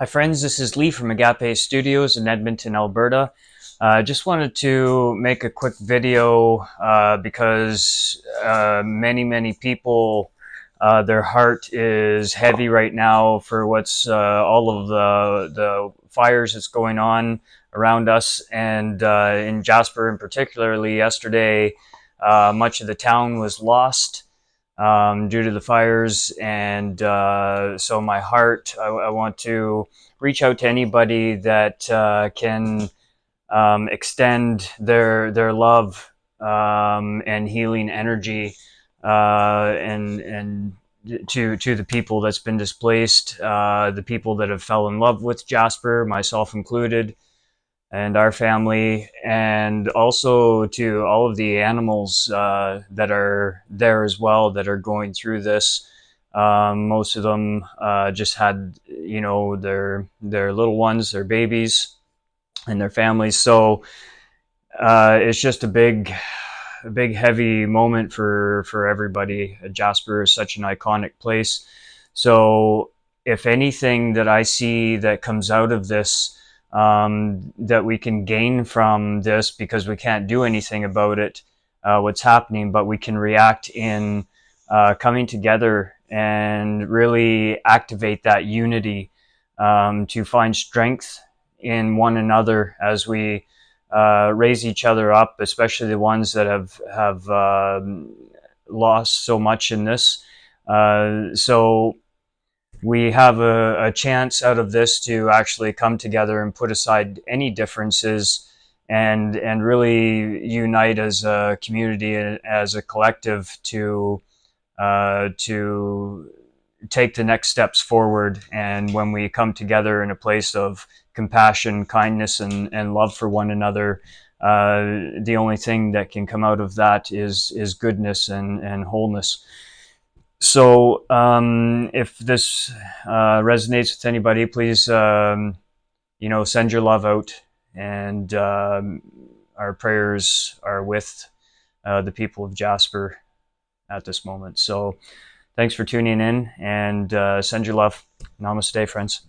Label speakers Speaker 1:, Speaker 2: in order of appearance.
Speaker 1: Hi friends, this is Lee from Agape Studios in Edmonton, Alberta. Just wanted to make a quick video because many people, their heart is heavy right now for what's all of the fires that's going on around us, and in Jasper in particularly yesterday, much of the town was lost due to the fires. And so my heart, I want to reach out to anybody that can extend their love and healing energy and to the people that's been displaced, the people that have fell in love with Jasper, myself included, and our family, and also to all of the animals that are there as well that are going through this. Most of them just had, their little ones, their babies, and their families. So it's just a big heavy moment for everybody. Jasper is such an iconic place. So if anything that I see that comes out of this, that we can gain from this, because we can't do anything about it, what's happening, but we can react in coming together and really activate that unity, to find strength in one another as we raise each other up, especially the ones that have lost so much in this. So we have a chance out of this to actually come together and put aside any differences and really unite as a community, as a collective, to take the next steps forward. And when we come together in a place of compassion, kindness, and love for one another, the only thing that can come out of that is goodness and wholeness. So if this resonates with anybody, please send your love out, and our prayers are with the people of Jasper at this moment. So thanks for tuning in, and send your love. Namaste, friends.